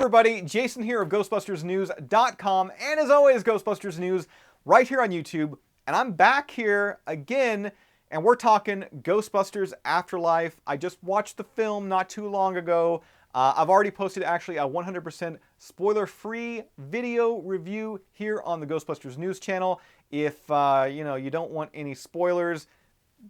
everybody, Jason here of GhostbustersNews.com, and as always, Ghostbusters News right here on YouTube. And I'm back here again, and we're talking Ghostbusters Afterlife. I just watched the film not too long ago. I've already posted actually a 100% spoiler-free video review here on the Ghostbusters News channel. If you don't want any spoilers,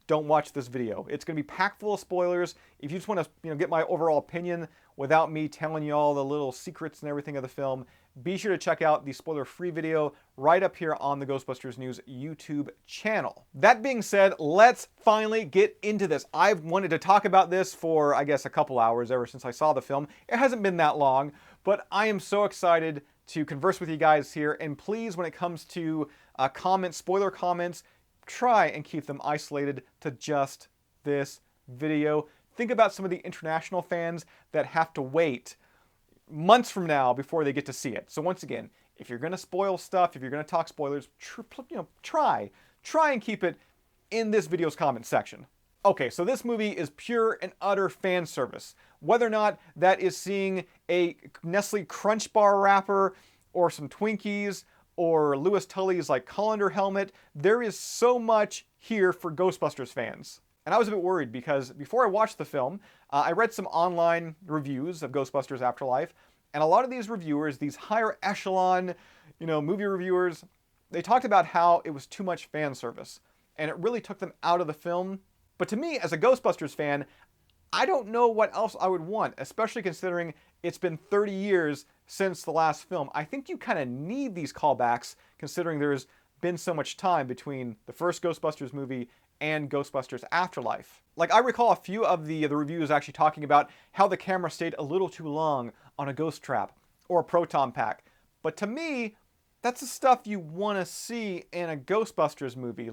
don't watch this video. It's going to be packed full of spoilers. If you just want to get my overall opinion without me telling you all the little secrets and everything of the film, be sure to check out the spoiler-free video right up here on the Ghostbusters News YouTube channel. That being said, let's finally get into this. I've wanted to talk about this for, I guess, a couple hours ever since I saw the film. It hasn't been that long, but I am so excited to converse with you guys here. And please, when it comes to comments, spoiler comments, try and keep them isolated to just this video. Think about some of the international fans that have to wait months from now before they get to see it. So once again, if you're going to spoil stuff, if you're going to talk spoilers, try and keep it in this video's comment section. Okay, so this movie is pure and utter fan service. Whether or not that is seeing a Nestle Crunch Bar wrapper or some Twinkies or Louis Tully's colander helmet, there is so much here for Ghostbusters fans. And I was a bit worried because before I watched the film, I read some online reviews of Ghostbusters Afterlife, and a lot of these reviewers, these higher echelon, movie reviewers, they talked about how it was too much fan service, and it really took them out of the film. But to me, as a Ghostbusters fan, I don't know what else I would want, especially considering it's been 30 years since the last film. I think you kind of need these callbacks, considering there's been so much time between the first Ghostbusters movie and Ghostbusters Afterlife. I recall a few of the reviews actually talking about how the camera stayed a little too long on a ghost trap or a proton pack. But to me, that's the stuff you want to see in a Ghostbusters movie.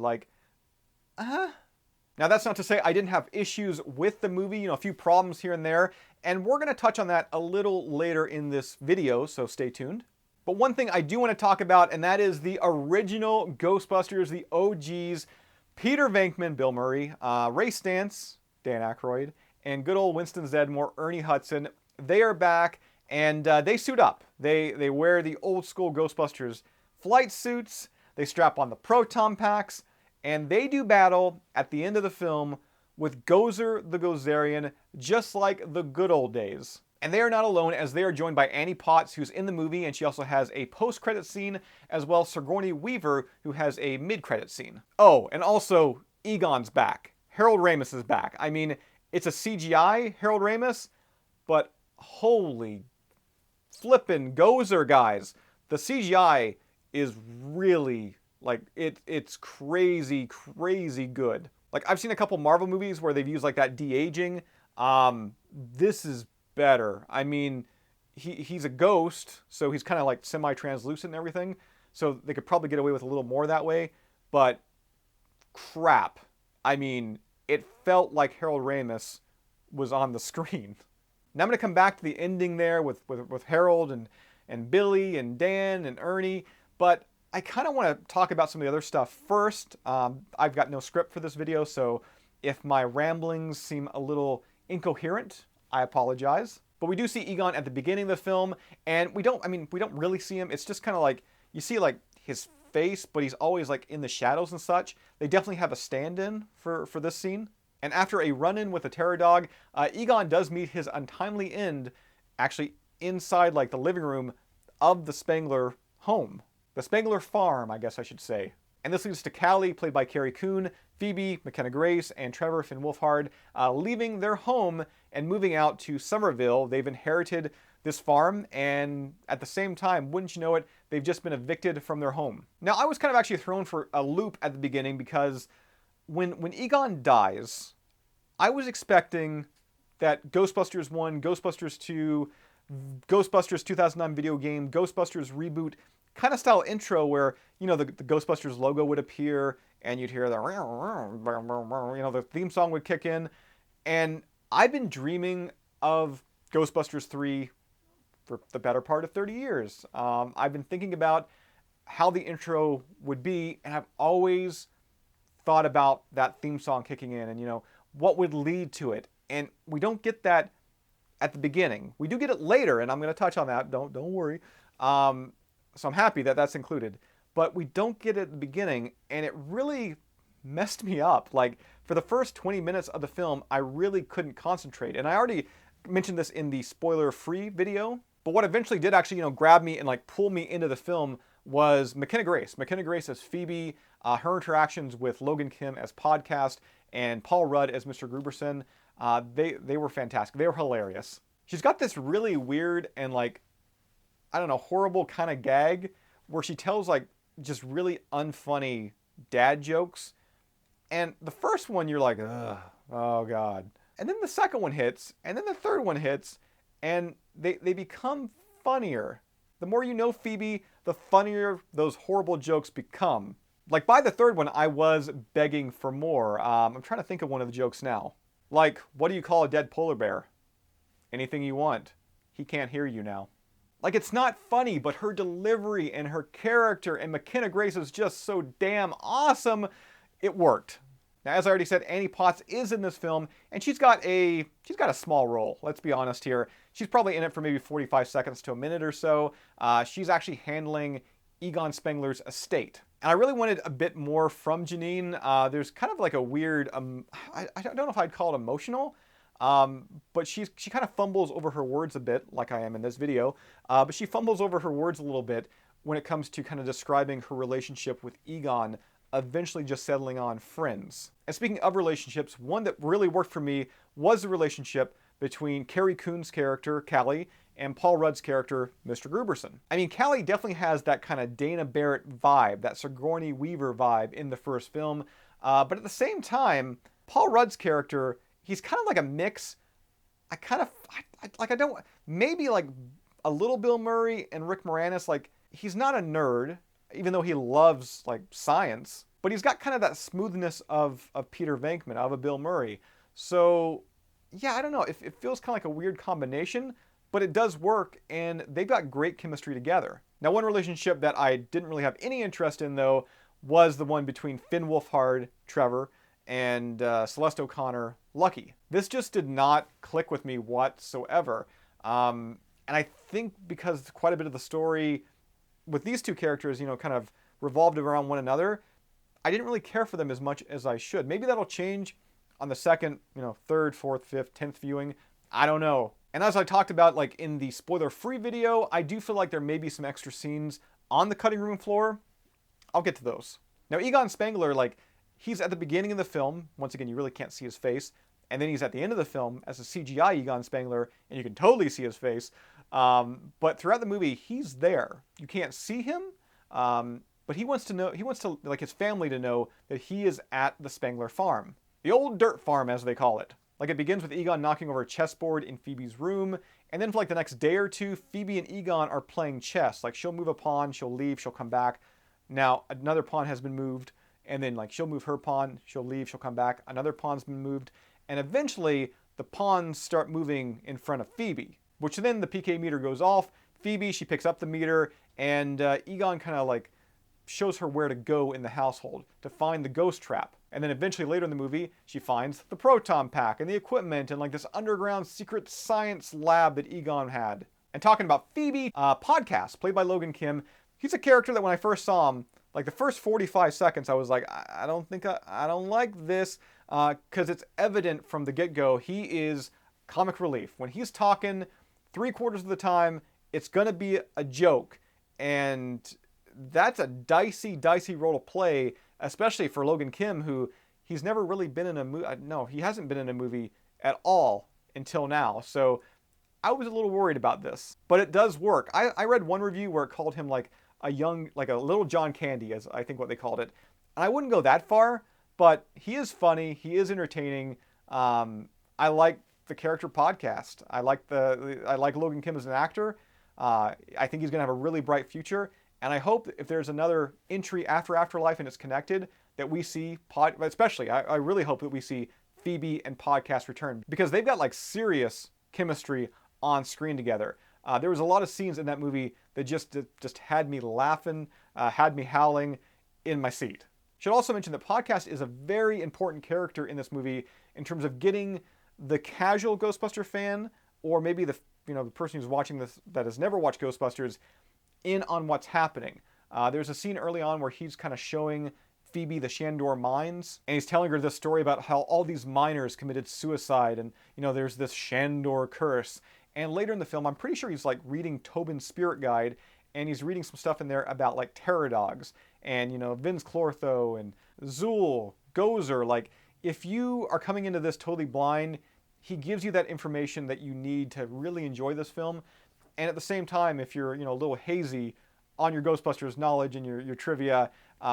Now, that's not to say I didn't have issues with the movie, a few problems here and there, and we're going to touch on that a little later in this video, so stay tuned. But one thing I do want to talk about, and that is the original Ghostbusters, the OGs, Peter Venkman, Bill Murray, Ray Stantz, Dan Aykroyd, and good old Winston Zeddemore, Ernie Hudson. They are back, and they suit up. They wear the old school Ghostbusters flight suits, they strap on the proton packs, and they do battle at the end of the film with Gozer the Gozerian, just like the good old days. And they are not alone, as they are joined by Annie Potts, who's in the movie, and she also has a post-credit scene, as well as Sigourney Weaver, who has a mid-credit scene. Oh, and also, Egon's back. Harold Ramis is back. I mean, it's a CGI Harold Ramis, but holy flippin' Gozer, guys. The CGI is really, it's crazy, crazy good. I've seen a couple Marvel movies where they've used that de-aging. This is better. I mean, he's a ghost, so he's kind of semi-translucent and everything, so they could probably get away with a little more that way, but crap. I mean, it felt like Harold Ramis was on the screen. Now I'm going to come back to the ending there with Harold and Billy and Dan and Ernie, but I kind of want to talk about some of the other stuff first. I've got no script for this video, so if my ramblings seem a little incoherent, I apologize. But we do see Egon at the beginning of the film, and we don't really see him. It's just kind of you see his face, but he's always in the shadows and such. They definitely have a stand-in for this scene. And after a run-in with a terror dog, Egon does meet his untimely end actually inside the living room of the Spengler home. The Spengler farm, I guess I should say. And this leads to Callie, played by Carrie Coon, Phoebe, McKenna Grace, and Trevor Finn Wolfhard, leaving their home and moving out to Somerville. They've inherited this farm, and at the same time, wouldn't you know it, they've just been evicted from their home. Now, I was kind of actually thrown for a loop at the beginning because when Egon dies, I was expecting that Ghostbusters 1, Ghostbusters 2, Ghostbusters 2009 video game, Ghostbusters reboot kind of style intro where, the Ghostbusters logo would appear and you'd hear the theme song would kick in. And I've been dreaming of Ghostbusters 3 for the better part of 30 years. I've been thinking about how the intro would be, and I've always thought about that theme song kicking in and, what would lead to it. And we don't get that at the beginning. We do get it later, and I'm going to touch on that. Don't worry. So I'm happy that that's included. But we don't get it at the beginning, and it really messed me up. Like, for the first 20 minutes of the film, I really couldn't concentrate. And I already mentioned this in the spoiler-free video, but what eventually did actually, grab me and like pull me into the film was McKenna Grace. McKenna Grace as Phoebe, her interactions with Logan Kim as Podcast, and Paul Rudd as Mr. Gruberson. They were fantastic. They were hilarious. She's got this really weird and like, I don't know, horrible kind of gag where she tells like just really unfunny dad jokes. And the first one you're like, ugh, oh God. And then the second one hits, and then the third one hits, and they become funnier. The more you know Phoebe, the funnier those horrible jokes become. Like by the third one, I was begging for more. I'm trying to think of one of the jokes now. Like, what do you call a dead polar bear? Anything you want. He can't hear you now. Like, it's not funny, but her delivery and her character and McKenna Grace is just so damn awesome. It worked. Now, as I already said, Annie Potts is in this film, and she's got a small role. Let's be honest here. She's probably in it for maybe 45 seconds to a minute or so. She's actually handling Egon Spengler's estate. And I really wanted a bit more from Janine. There's kind of like a weird, I don't know if I'd call it emotional, but she kind of fumbles over her words a bit, like I am in this video. But she fumbles over her words a little bit when it comes to kind of describing her relationship with Egon, eventually just settling on friends. And speaking of relationships, one that really worked for me was the relationship between Carrie Coon's character, Callie, and Paul Rudd's character, Mr. Gruberson. I mean, Callie definitely has that kind of Dana Barrett vibe, that Sigourney Weaver vibe in the first film. But at the same time, Paul Rudd's character, he's kind of like a mix. Maybe like a little Bill Murray and Rick Moranis. Like, he's not a nerd, even though he loves like science, but he's got kind of that smoothness of Peter Venkman, of a Bill Murray. So yeah, I don't know. It feels kind of like a weird combination, but it does work, and they've got great chemistry together. Now, one relationship that I didn't really have any interest in, though, was the one between Finn Wolfhard, Trevor, and Celeste O'Connor, Lucky. This just did not click with me whatsoever. And I think because quite a bit of the story with these two characters, kind of revolved around one another, I didn't really care for them as much as I should. Maybe that'll change on the second, third, fourth, fifth, 10th viewing. I don't know. And as I talked about, like in the spoiler-free video, I do feel like there may be some extra scenes on the cutting room floor. I'll get to those. Now, Egon Spengler, like, he's at the beginning of the film. Once again, you really can't see his face. And then he's at the end of the film as a CGI Egon Spengler, and you can totally see his face. But throughout the movie, he's there. You can't see him, but he wants to, like, his family to know that he is at the Spengler farm. The old dirt farm, as they call it. Like, it begins with Egon knocking over a chessboard in Phoebe's room, and then for like the next day or two, Phoebe and Egon are playing chess. Like, she'll move a pawn, she'll leave, she'll come back. Now, another pawn has been moved, and then like she'll move her pawn, she'll leave, she'll come back. Another pawn's been moved, and eventually the pawns start moving in front of Phoebe, which then the PK meter goes off. Phoebe, she picks up the meter, and Egon kind of like shows her where to go in the household to find the ghost trap. And then eventually later in the movie, she finds the proton pack and the equipment and like this underground secret science lab that Egon had. And talking about Phoebe, Podcast, played by Logan Kim, he's a character that when I first saw him, like the first 45 seconds, I was like, I don't like this, because it's evident from the get-go, he is comic relief. When he's talking, 3/4 of the time, it's gonna be a joke. And that's a dicey role to play, especially for Logan Kim, who he's never really been in a movie. No, he hasn't been in a movie at all until now. So I was a little worried about this, but it does work. I read one review where it called him like a little John Candy, as I think what they called it. And I wouldn't go that far, but he is funny. He is entertaining. I like the character Podcast. I like Logan Kim as an actor. I think he's gonna have a really bright future. And I hope if there's another entry after Afterlife and it's connected, that we see I really hope that we see Phoebe and Podcast return, because they've got like serious chemistry on screen together. There was a lot of scenes in that movie that just had me laughing, had me howling in my seat. Should also mention that Podcast is a very important character in this movie in terms of getting the casual Ghostbuster fan or maybe the person who's watching this that has never watched Ghostbusters in on what's happening. There's a scene early on where he's kind of showing Phoebe the Shandor mines, and he's telling her this story about how all these miners committed suicide, and there's this Shandor curse. And later in the film, I'm pretty sure he's like reading Tobin's spirit guide, and he's reading some stuff in there about like terror dogs, and Vince Clortho and Zool, Gozer. Like, if you are coming into this totally blind, he gives you that information that you need to really enjoy this film. And at the same time, if you're a little hazy on your Ghostbusters knowledge and your trivia,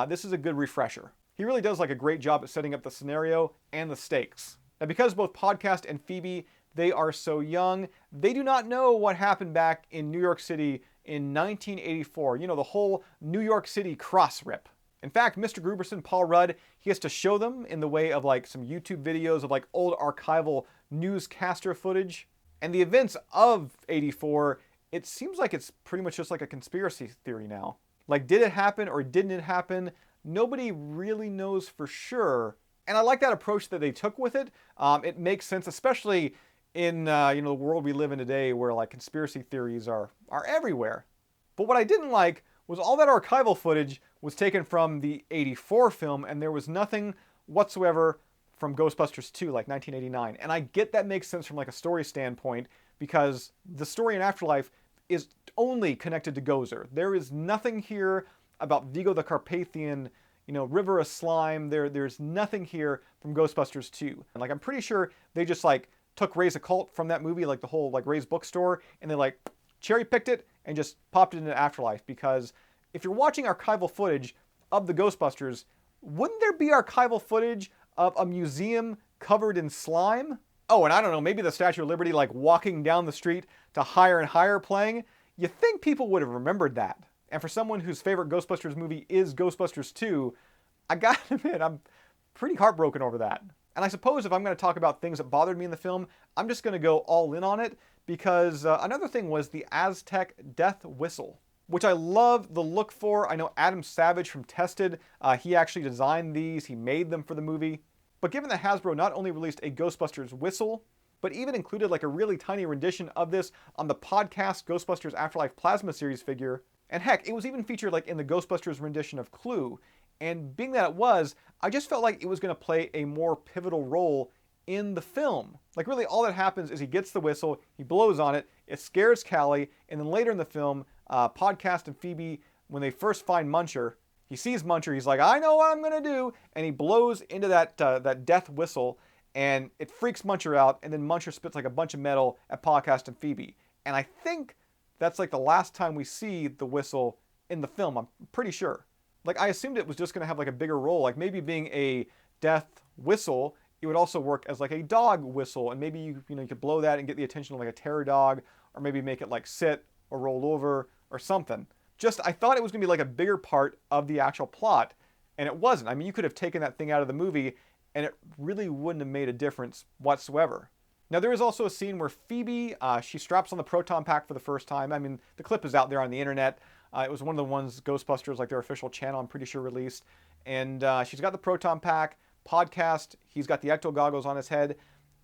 this is a good refresher. He really does like a great job at setting up the scenario and the stakes. Now, because both Podcast and Phoebe, they are so young, they do not know what happened back in New York City in 1984. The whole New York City cross rip. In fact, Mr. Gruberson, Paul Rudd, he has to show them in the way of like some YouTube videos of like old archival newscaster footage. And the events of 84, it seems like it's pretty much just like a conspiracy theory now. Like, did it happen or didn't it happen? Nobody really knows for sure. And I like that approach that they took with it. It makes sense, especially in the world we live in today, where like conspiracy theories are everywhere. But what I didn't like was all that archival footage was taken from the 84 film, and there was nothing whatsoever from Ghostbusters 2, like 1989. And I get that makes sense from like a story standpoint, because the story in Afterlife is only connected to Gozer. There is nothing here about Vigo the Carpathian, River of Slime. There's nothing here from Ghostbusters 2. And like, I'm pretty sure they just like took Ray's Occult from that movie, like the whole like Ray's bookstore, and they like cherry picked it and just popped it into Afterlife. Because if you're watching archival footage of the Ghostbusters, wouldn't there be archival footage of a museum covered in slime? Oh, and I don't know, maybe the Statue of Liberty like walking down the street to Higher and Higher playing? You think people would have remembered that. And for someone whose favorite Ghostbusters movie is Ghostbusters 2, I gotta admit, I'm pretty heartbroken over that. And I suppose if I'm going to talk about things that bothered me in the film, I'm just going to go all in on it, because another thing was the Aztec death whistle, which I love the look for. I know Adam Savage from Tested, he actually designed these, he made them for the movie. But given that Hasbro not only released a Ghostbusters whistle, but even included like a really tiny rendition of this on the Podcast Ghostbusters Afterlife Plasma Series figure, and heck, it was even featured like in the Ghostbusters rendition of Clue. And being that it was, I just felt like it was going to play a more pivotal role in the film. Like, really all that happens is he gets the whistle, he blows on it, it scares Callie, and then later in the film, Podcast and Phoebe, when they first find Muncher, he sees Muncher, he's like, I know what I'm going to do, and he blows into that death whistle, and it freaks Muncher out, and then Muncher spits like a bunch of metal at Podcast and Phoebe. And I think that's like the last time we see the whistle in the film, I'm pretty sure. Like, I assumed it was just going to have like a bigger role, like maybe being a death whistle, it would also work as like a dog whistle, and maybe you could blow that and get the attention of like a terror dog, or maybe make it like sit or roll over or something. Just, I thought it was going to be like a bigger part of the actual plot, and it wasn't. I mean, you could have taken that thing out of the movie, and it really wouldn't have made a difference whatsoever. Now, there is also a scene where Phoebe, she straps on the proton pack for the first time. I mean, the clip is out there on the internet. It was one of the ones Ghostbusters, like their official channel, I'm pretty sure, released. And she's got the proton pack. Podcast, he's got the ecto goggles on his head.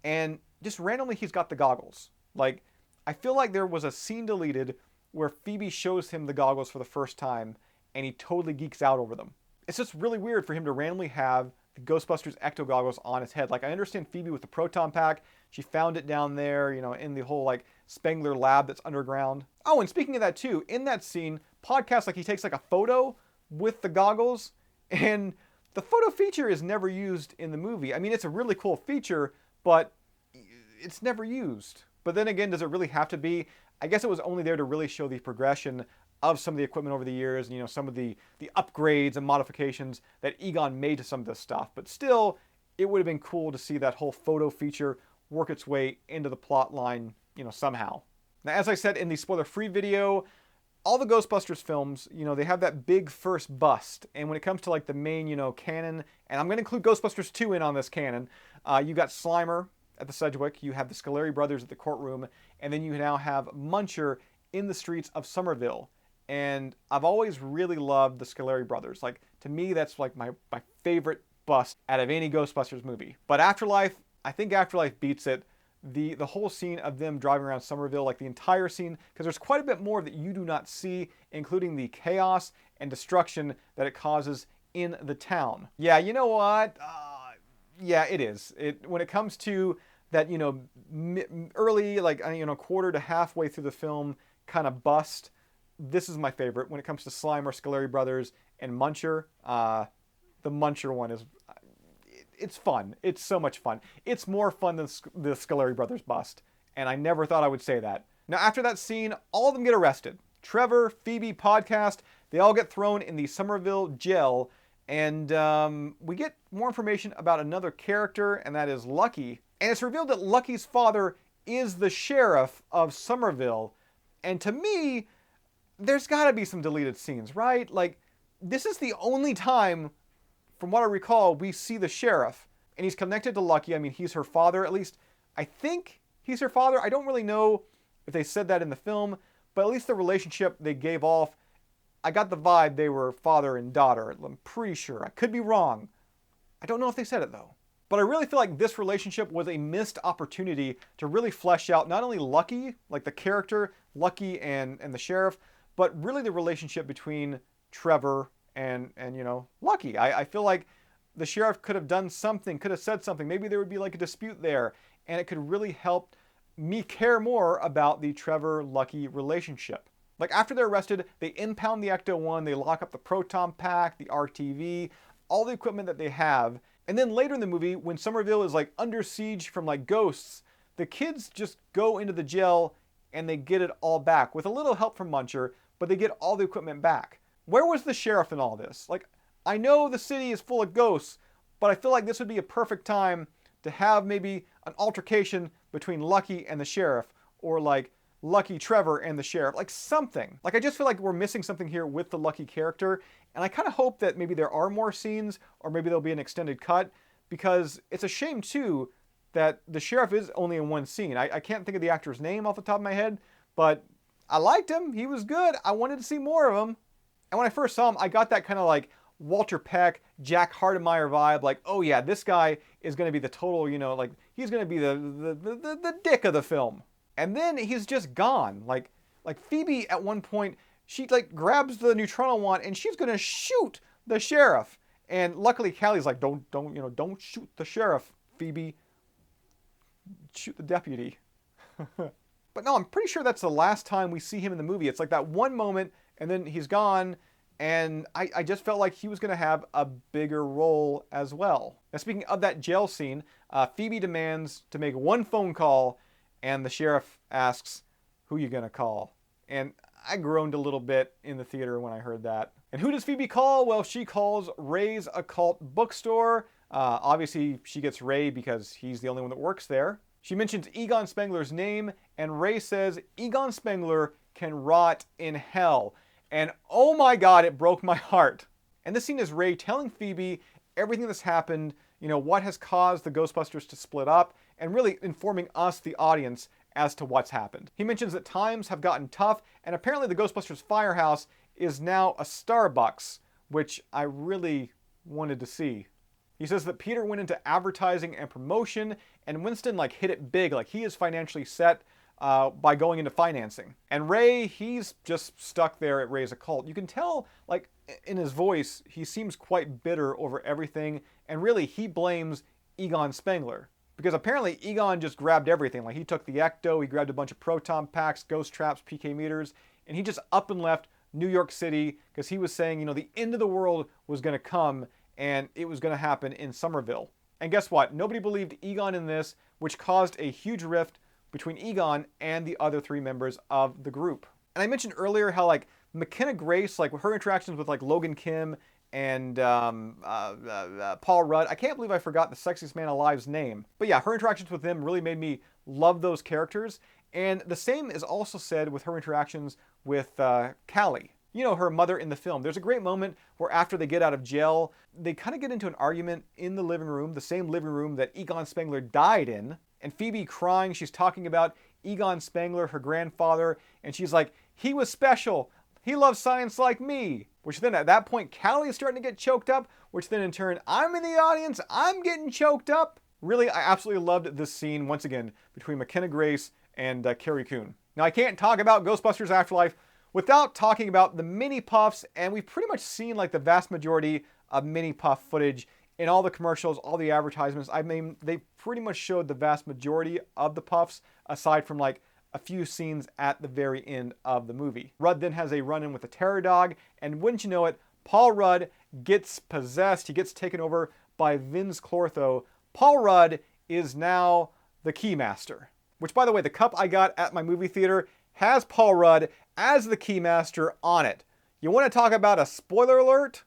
And just randomly, he's got the goggles. Like, I feel like there was a scene deleted where Phoebe shows him the goggles for the first time, and he totally geeks out over them. It's just really weird for him to randomly have the Ghostbusters ecto goggles on his head. Like, I understand Phoebe with the proton pack. She found it down there, in the whole, like, Spengler lab that's underground. Oh, and speaking of that, too, in that scene, Podcast, like, he takes, like, a photo with the goggles, and the photo feature is never used in the movie. I mean, it's a really cool feature, but it's never used. But then again, does it really have to be? I guess it was only there to really show the progression of some of the equipment over the years, and some of the upgrades and modifications that Egon made to some of this stuff. But still, it would have been cool to see that whole photo feature work its way into the plot line, somehow. Now, as I said in the spoiler-free video, all the Ghostbusters films, they have that big first bust. And when it comes to like the main, canon, and I'm going to include Ghostbusters 2 in on this canon, you got Slimer at the Sedgwick, you have the Scoleri brothers at the courtroom, and then you now have Muncher in the streets of Somerville. And I've always really loved the Scoleri brothers. Like, to me, that's like my favorite bust out of any Ghostbusters movie. But Afterlife, I think Afterlife beats it. the whole scene of them driving around Somerville, like the entire scene, because there's quite a bit more that you do not see, including the chaos and destruction that it causes in the town. Yeah, you know what? Yeah, it is. When it comes to that, early, like, quarter to halfway through the film kind of bust, this is my favorite. When it comes to Slimer, Scoleri Brothers, and Muncher, the Muncher one is, it's fun. It's so much fun. It's more fun than the Scoleri Brothers bust, and I never thought I would say that. Now, after that scene, all of them get arrested. Trevor, Phoebe, Podcast, they all get thrown in the Somerville jail, and we get more information about another character, and that is Lucky. And it's revealed that Lucky's father is the sheriff of Somerville. And to me, there's got to be some deleted scenes, right? Like, this is the only time, from what I recall, we see the sheriff. And he's connected to Lucky. I mean, he's her father. At least, I think he's her father. I don't really know if they said that in the film, but at least the relationship they gave off, I got the vibe they were father and daughter. I'm pretty sure. I could be wrong. I don't know if they said it, though. But I really feel like this relationship was a missed opportunity to really flesh out not only Lucky, like the character, Lucky and the sheriff, but really the relationship between Trevor and Lucky. I feel like the sheriff could have done something, could have said something. Maybe there would be like a dispute there, and it could really help me care more about the Trevor-Lucky relationship. Like, after they're arrested, they impound the Ecto-1, they lock up the proton pack, the RTV, all the equipment that they have. And then later in the movie, when Somerville is like under siege from like ghosts, the kids just go into the jail and they get it all back with a little help from Muncher, but they get all the equipment back. Where was the sheriff in all this? Like, I know the city is full of ghosts, but I feel like this would be a perfect time to have maybe an altercation between Lucky and the sheriff, or like Lucky, Trevor, and the sheriff, like something. Like, I just feel like we're missing something here with the Lucky character, and I kind of hope that maybe there are more scenes, or maybe there'll be an extended cut, because it's a shame too that the sheriff is only in one scene. I can't think of the actor's name off the top of my head, but I liked him. He was good. I wanted to see more of him. And when I first saw him, I got that kind of like Walter Peck, Jack Hardemeyer vibe, like, oh yeah, this guy is going to be the total, like, he's going to be the dick of the film. And then he's just gone. Like Phoebe at one point, she like grabs the neutrino wand and she's gonna shoot the sheriff. And luckily Callie's like, don't shoot the sheriff, Phoebe. Shoot the deputy. But no, I'm pretty sure that's the last time we see him in the movie. It's like that one moment and then he's gone. And I just felt like he was gonna have a bigger role as well. Now, speaking of that jail scene, Phoebe demands to make one phone call, and the sheriff asks, who you gonna call? And I groaned a little bit in the theater when I heard that. And who does Phoebe call? Well, she calls Ray's Occult Bookstore. Obviously, she gets Ray because he's the only one that works there. She mentions Egon Spengler's name, and Ray says Egon Spengler can rot in hell. And oh my God, it broke my heart. And this scene is Ray telling Phoebe everything that's happened, what has caused the Ghostbusters to split up, and really informing us, the audience, as to what's happened. He mentions that times have gotten tough, and apparently the Ghostbusters firehouse is now a Starbucks, which I really wanted to see. He says that Peter went into advertising and promotion, and Winston hit it big, like he is financially set by going into financing. And Ray, he's just stuck there at Ray's Occult. You can tell, in his voice, he seems quite bitter over everything, and really he blames Egon Spengler. Because apparently Egon just grabbed everything. Like, he took the Ecto, he grabbed a bunch of proton packs, ghost traps, PK meters, and he just up and left New York City because he was saying, the end of the world was going to come and it was going to happen in Somerville. And guess what? Nobody believed Egon in this, which caused a huge rift between Egon and the other three members of the group. And I mentioned earlier how, McKenna Grace, with her interactions with, Logan Kim and Paul Rudd. I can't believe I forgot the sexiest man alive's name. But yeah, her interactions with them really made me love those characters. And the same is also said with her interactions with Callie. Her mother in the film. There's a great moment where after they get out of jail, they kind of get into an argument in the living room, the same living room that Egon Spengler died in. And Phoebe crying, she's talking about Egon Spengler, her grandfather, and she's like, he was special. He loves science like me. Which then at that point, Callie is starting to get choked up, which then in turn, I'm in the audience, I'm getting choked up. Really, I absolutely loved this scene, once again, between McKenna Grace and Carrie Coon. Now, I can't talk about Ghostbusters Afterlife without talking about the mini puffs, and we've pretty much seen like the vast majority of mini puff footage in all the commercials, all the advertisements. I mean, they pretty much showed the vast majority of the puffs, aside from like a few scenes at the very end of the movie. Rudd then has a run-in with the terror dog, and wouldn't you know it, Paul Rudd gets possessed. He gets taken over by Vince Clortho. Paul Rudd is now the Keymaster, which, by the way, the cup I got at my movie theater has Paul Rudd as the Keymaster on it. You want to talk about a spoiler alert?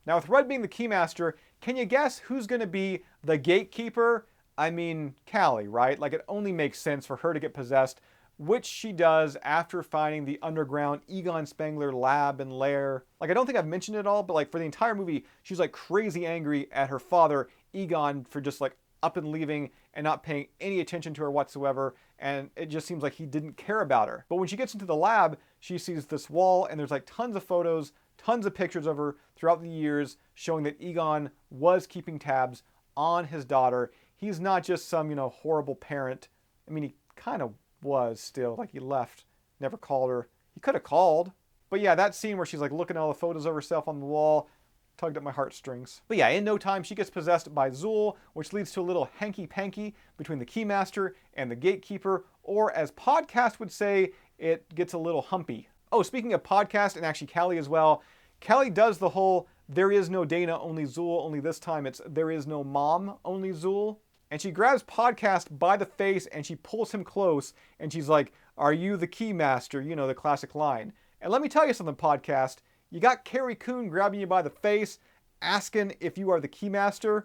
Now, with Rudd being the Keymaster, can you guess who's going to be the gatekeeper? I mean, Callie, right? Like, it only makes sense for her to get possessed, which she does after finding the underground Egon Spengler lab and lair. Like, I don't think I've mentioned it all, but like for the entire movie, she's like crazy angry at her father, Egon, for just like up and leaving and not paying any attention to her whatsoever. And it just seems like he didn't care about her. But when she gets into the lab, she sees this wall and there's like tons of photos, tons of pictures of her throughout the years showing that Egon was keeping tabs on his daughter. He's not just some, horrible parent. I mean, he kind of was still, like he left, never called her. He could have called. But yeah, that scene where she's like looking at all the photos of herself on the wall tugged at my heartstrings. But yeah, in no time she gets possessed by Zuul, which leads to a little hanky-panky between the Keymaster and the Gatekeeper, or as podcast would say, it gets a little humpy. Oh, speaking of podcast, and actually Callie as well, Callie does the whole there is no Dana, only Zuul, only this time it's there is no mom, only Zuul. And she grabs Podcast by the face and she pulls him close and she's like, "Are you the Keymaster?" The classic line. And let me tell you something, Podcast. You got Carrie Coon grabbing you by the face, asking if you are the Keymaster.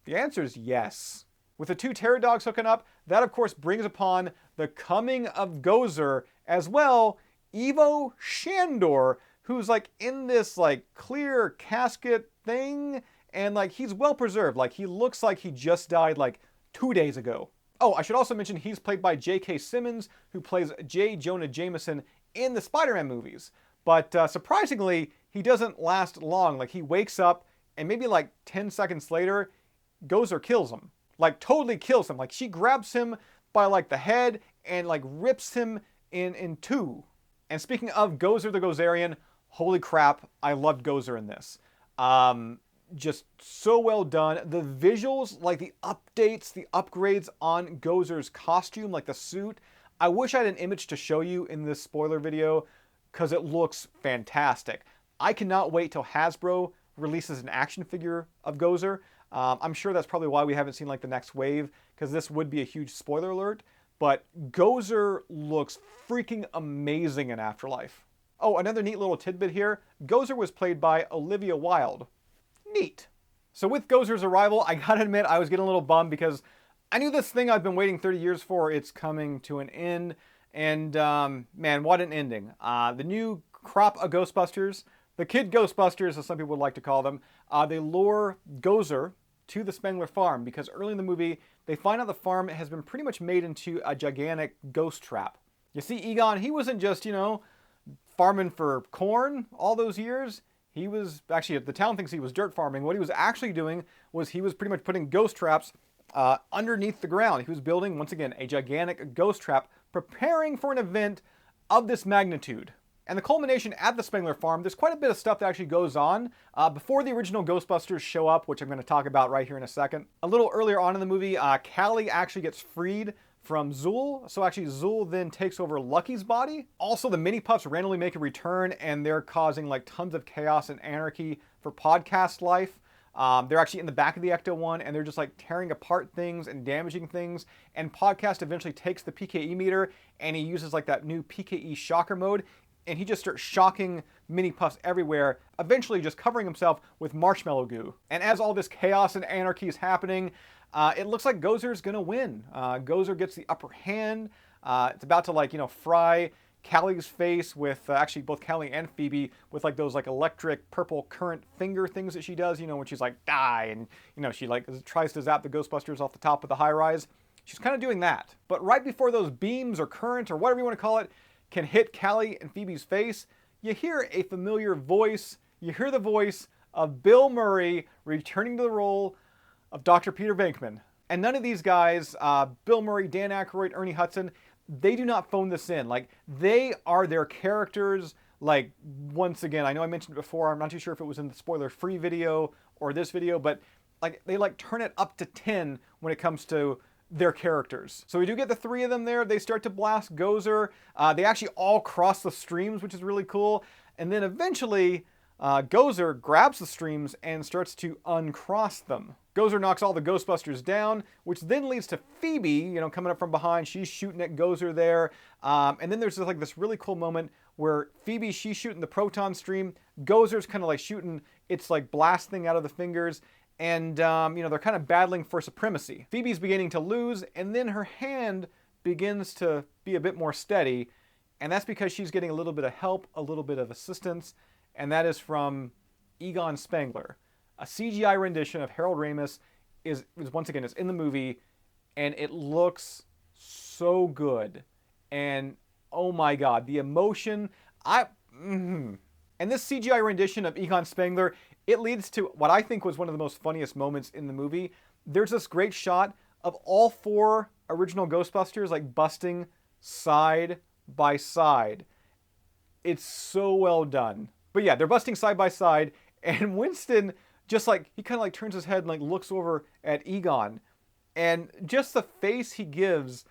The answer is yes. With the two terror dogs hooking up, that of course brings upon the coming of Gozer, as well, Ivo Shandor, who's like in this like clear casket thing, and like he's well preserved. Like he looks like he just died like 2 days ago. Oh, I should also mention he's played by J.K. Simmons, who plays J. Jonah Jameson in the Spider-Man movies. But surprisingly, he doesn't last long. Like he wakes up and maybe like 10 seconds later, Gozer kills him. Like totally kills him. Like she grabs him by like the head and like rips him in two. And speaking of Gozer the Gozerian, holy crap, I loved Gozer in this. Just so well done. The visuals, like the updates, the upgrades on Gozer's costume, like the suit. I wish I had an image to show you in this spoiler video because it looks fantastic. I cannot wait till Hasbro releases an action figure of Gozer. I'm sure that's probably why we haven't seen like the next wave, because this would be a huge spoiler alert. But Gozer looks freaking amazing in Afterlife. Oh, another neat little tidbit here. Gozer was played by Olivia Wilde. Neat. So with Gozer's arrival, I gotta admit I was getting a little bummed because I knew this thing I've been waiting 30 years for, it's coming to an end. And man, what an ending. The new crop of Ghostbusters, the kid Ghostbusters as some people would like to call them, they lure Gozer to the Spengler farm because early in the movie they find out the farm has been pretty much made into a gigantic ghost trap. You see, Egon, he wasn't just, farming for corn all those years. He was, actually, the town thinks he was dirt farming. What he was actually doing was he was pretty much putting ghost traps underneath the ground. He was building, once again, a gigantic ghost trap, preparing for an event of this magnitude. And the culmination at the Spengler farm, there's quite a bit of stuff that actually goes on before the original Ghostbusters show up, which I'm going to talk about right here in a second. A little earlier on in the movie, Callie actually gets freed from Zuul. So actually Zuul then takes over Lucky's body. Also, the mini pups randomly make a return and they're causing like tons of chaos and anarchy for podcast life. They're actually in the back of the Ecto-1 and they're just like tearing apart things and damaging things. And Podcast eventually takes the PKE meter and he uses like that new PKE shocker mode. And he just starts shocking mini puffs everywhere, eventually just covering himself with marshmallow goo. And as all this chaos and anarchy is happening, it looks like Gozer's gonna win. Gozer gets the upper hand. It's about to fry Callie's face with, actually both Callie and Phoebe, with like those like electric purple current finger things that she does, when she's like, die, and she like tries to zap the Ghostbusters off the top of the high rise. She's kind of doing that. But right before those beams or current or whatever you want to call it can hit Callie and Phoebe's face, you hear a familiar voice. You hear the voice of Bill Murray returning to the role of Dr. Peter Venkman. And none of these guys, Bill Murray, Dan Aykroyd, Ernie Hudson, they do not phone this in. Like, they are their characters. Like, once again, I know I mentioned it before, I'm not too sure if it was in the spoiler-free video or this video, but like they like turn it up to 10 when it comes to their characters. So we do get the three of them there. They start to blast Gozer. They actually all cross the streams, which is really cool. And then eventually, Gozer grabs the streams and starts to uncross them. Gozer knocks all the Ghostbusters down, which then leads to Phoebe, you know, coming up from behind. She's shooting at Gozer there. And then there's like this really cool moment where Phoebe, she's shooting the proton stream. Gozer's kind of like shooting its like blast thing out of the fingers. And, you know, they're kind of battling for supremacy. Phoebe's beginning to lose, and then her hand begins to be a bit more steady. And that's because she's getting a little bit of help, a little bit of assistance. And that is from Egon Spengler. A CGI rendition of Harold Ramis is once again, it's in the movie, and it looks so good. And oh my God, the emotion, And this CGI rendition of Egon Spengler, it leads to what I think was one of the most funniest moments in the movie. There's this great shot of all four original Ghostbusters like busting side by side. It's so well done. But yeah, they're busting side by side, and Winston just like, he kind of like turns his head and like looks over at Egon, and just the face he gives,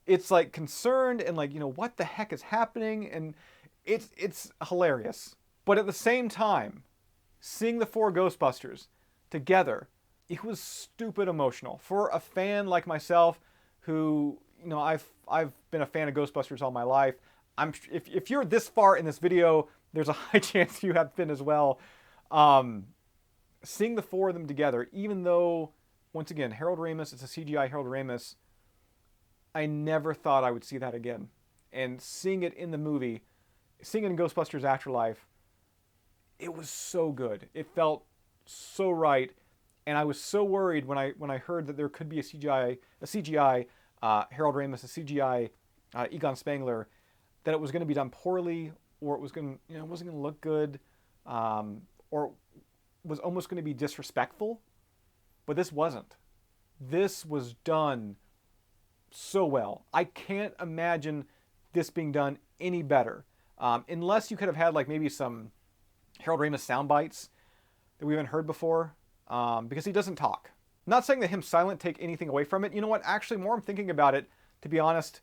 it's like concerned and like, you know, what the heck is happening? And it's hilarious. But at the same time, seeing the four Ghostbusters together, it was stupid emotional. For a fan like myself, who, you know, I've been a fan of Ghostbusters all my life. If you're this far in this video, there's a high chance you have been as well. Seeing the four of them together, even though, once again, Harold Ramis, it's a CGI Harold Ramis, I never thought I would see that again. And seeing it in the movie, seeing it in Ghostbusters Afterlife, it was so good. It felt so right, and I was so worried when I heard that there could be a CGI Harold Ramis, a CGI Egon Spengler, that it was going to be done poorly, or it was going, you know, it wasn't going to look good, or was almost going to be disrespectful. But this wasn't. This was done so well. I can't imagine this being done any better, unless you could have had like maybe some Harold Ramis sound bites that we haven't heard before, because he doesn't talk. Not saying that him silent take anything away from it. You know what? Actually, more I'm thinking about it, to be honest,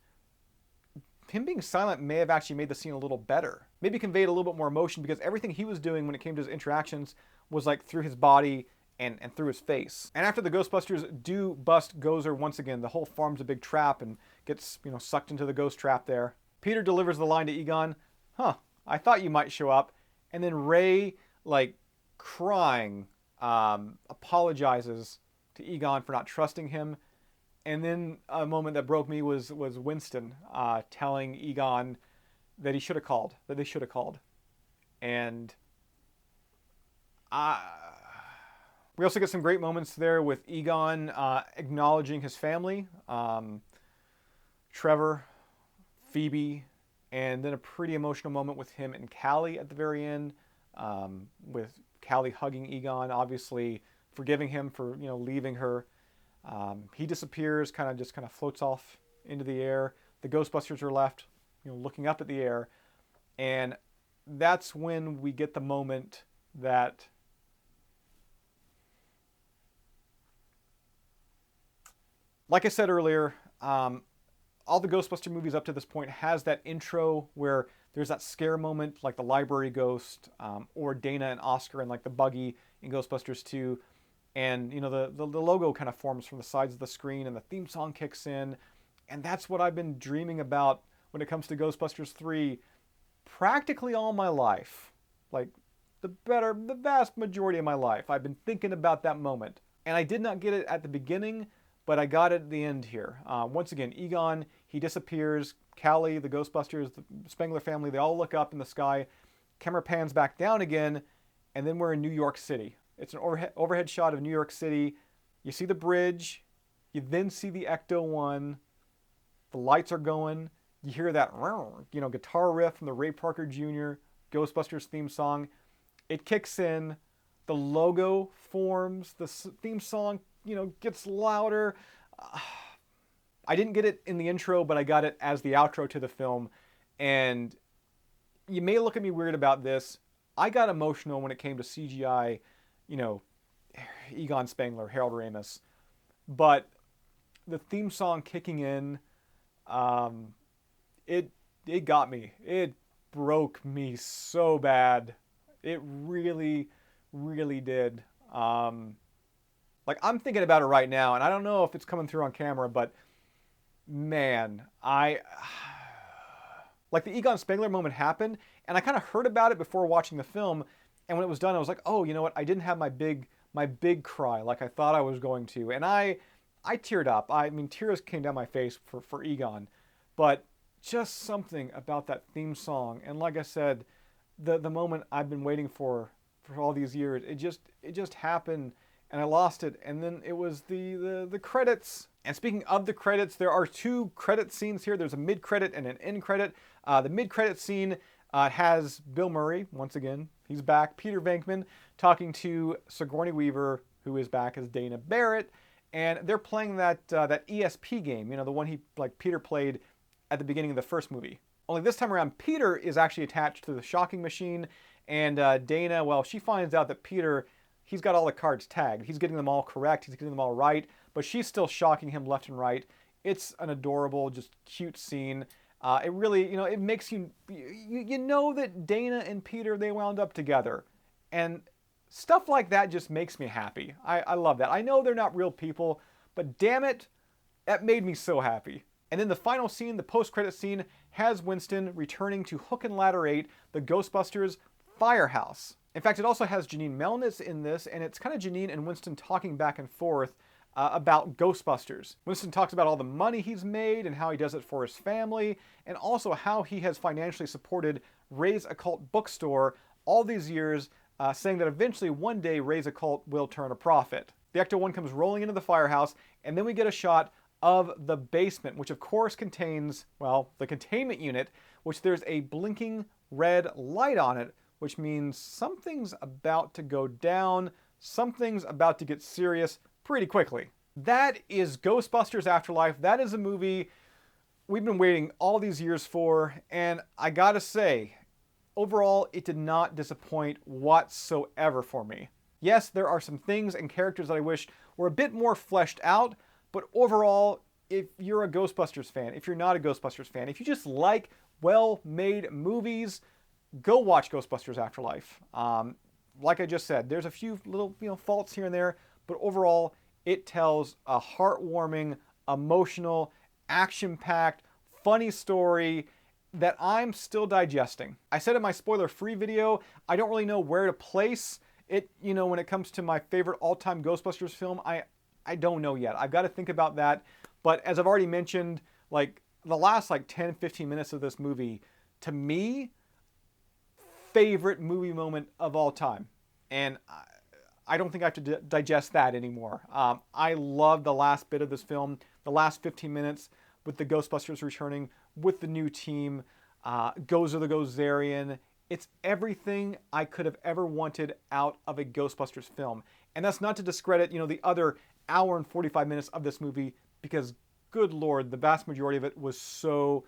him being silent may have actually made the scene a little better. Maybe conveyed a little bit more emotion, because everything he was doing when it came to his interactions was like through his body and through his face. And after the Ghostbusters do bust Gozer once again, the whole farm's a big trap and gets, you know, sucked into the ghost trap there. Peter delivers the line to Egon, "Huh, I thought you might show up." And then Ray, like crying, apologizes to Egon for not trusting him. And then a moment that broke me was Winston telling Egon that he should have called, that they should have called. And we also get some great moments there with Egon acknowledging his family, Trevor, Phoebe, and then a pretty emotional moment with him and Callie at the very end, with Callie hugging Egon, obviously forgiving him for, you know, leaving her. He disappears, kind of floats off into the air. The Ghostbusters are left, you know, looking up at the air, and that's when we get the moment that like I said earlier, all the Ghostbuster movies up to this point has that intro where there's that scare moment, like the library ghost, or Dana and Oscar and like the buggy in Ghostbusters 2. And, you know, the logo kind of forms from the sides of the screen and the theme song kicks in. And that's what I've been dreaming about when it comes to Ghostbusters 3 practically all my life. Like the vast majority of my life, I've been thinking about that moment. And I did not get it at the beginning, but I got it at the end here. Once again, Egon, he disappears. Callie, the Ghostbusters, the Spengler family, they all look up in the sky. Camera pans back down again, and then we're in New York City. It's an overhead shot of New York City. You see the bridge. You then see the Ecto-1. The lights are going. You hear that, you know, guitar riff from the Ray Parker Jr. Ghostbusters theme song. It kicks in. The logo forms. The theme song, gets louder. I didn't get it in the intro, but I got it as the outro to the film. And you may look at me weird about this. I got emotional when it came to CGI, Egon Spengler, Harold Ramis. But the theme song kicking in, it got me. It broke me so bad. It really, really did. I'm thinking about it right now, and I don't know if it's coming through on camera, but man, like the Egon Spengler moment happened, and I kind of heard about it before watching the film, and when it was done, I was like, oh, you know what? I didn't have my big cry like I thought I was going to, and I teared up. I mean, tears came down my face for Egon, but just something about that theme song, and like I said, the moment I've been waiting for all these years, it just happened, and I lost it, and then it was the credits. And speaking of the credits, there are two credit scenes here. There's a mid-credit and an end credit. The mid-credit scene has Bill Murray, once again, he's back, Peter Venkman, talking to Sigourney Weaver, who is back as Dana Barrett, and they're playing that ESP game, the one Peter played at the beginning of the first movie. Only this time around, Peter is actually attached to the shocking machine, and Dana, well, she finds out that Peter, he's got all the cards tagged. He's getting them all correct, he's getting them all right, but she's still shocking him left and right. It's an adorable, just cute scene. It really, it makes you know that Dana and Peter, they wound up together. And stuff like that just makes me happy. I love that. I know they're not real people, but damn it, that made me so happy. And then the final scene, the post-credit scene, has Winston returning to Hook and Ladder 8, the Ghostbusters firehouse. In fact, it also has Janine Melnitz in this, and it's kind of Janine and Winston talking back and forth about Ghostbusters. Winston talks about all the money he's made and how he does it for his family, and also how he has financially supported Ray's Occult bookstore all these years, saying that eventually one day Ray's Occult will turn a profit. The Ecto-1 comes rolling into the firehouse, and then we get a shot of the basement, which of course contains, well, the containment unit, which there's a blinking red light on it, which means something's about to go down, something's about to get serious pretty quickly. That is Ghostbusters Afterlife. That is a movie we've been waiting all these years for, and I gotta say, overall, it did not disappoint whatsoever for me. Yes, there are some things and characters that I wish were a bit more fleshed out, but overall, if you're a Ghostbusters fan, if you're not a Ghostbusters fan, if you just like well-made movies, go watch Ghostbusters Afterlife. Like I just said, there's a few little faults here and there, but overall, it tells a heartwarming, emotional, action-packed, funny story that I'm still digesting. I said in my spoiler-free video, I don't really know where to place it, when it comes to my favorite all-time Ghostbusters film. I don't know yet. I've got to think about that. But as I've already mentioned, the last 10, 15 minutes of this movie, to me, favorite movie moment of all time. And I don't think I have to digest that anymore. I love the last bit of this film, the last 15 minutes with the Ghostbusters returning, with the new team, Gozer the Gozerian. It's everything I could have ever wanted out of a Ghostbusters film. And that's not to discredit, the other hour and 45 minutes of this movie, because good Lord, the vast majority of it was so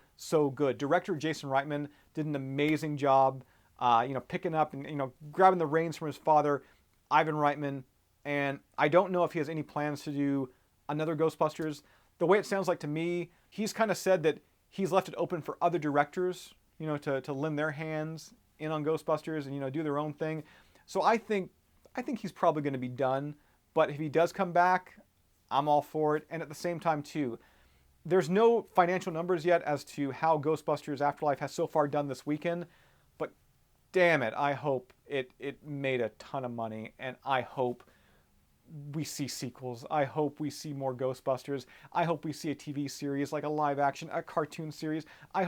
good. Director Jason Reitman did an amazing job, picking up and, grabbing the reins from his father, Ivan Reitman. And I don't know if he has any plans to do another Ghostbusters. The way it sounds like to me, he's kind of said that he's left it open for other directors, to lend their hands in on Ghostbusters and, do their own thing. So I think he's probably going to be done. But if he does come back, I'm all for it. And at the same time, too, there's no financial numbers yet as to how Ghostbusters Afterlife has so far done this weekend. But damn it, I hope it made a ton of money. And I hope we see sequels. I hope we see more Ghostbusters. I hope we see a TV series, like a live action, a cartoon series. I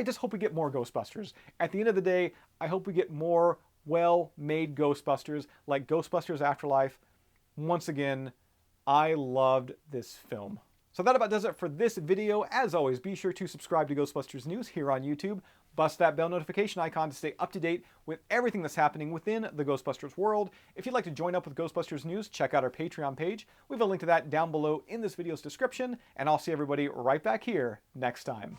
just hope we get more Ghostbusters. At the end of the day, I hope we get more well-made Ghostbusters, like Ghostbusters Afterlife. Once again, I loved this film. So that about does it for this video. As always, be sure to subscribe to Ghostbusters News here on YouTube. Bust that bell notification icon to stay up to date with everything that's happening within the Ghostbusters world. If you'd like to join up with Ghostbusters News, check out our Patreon page. We have a link to that down below in this video's description, and I'll see everybody right back here next time.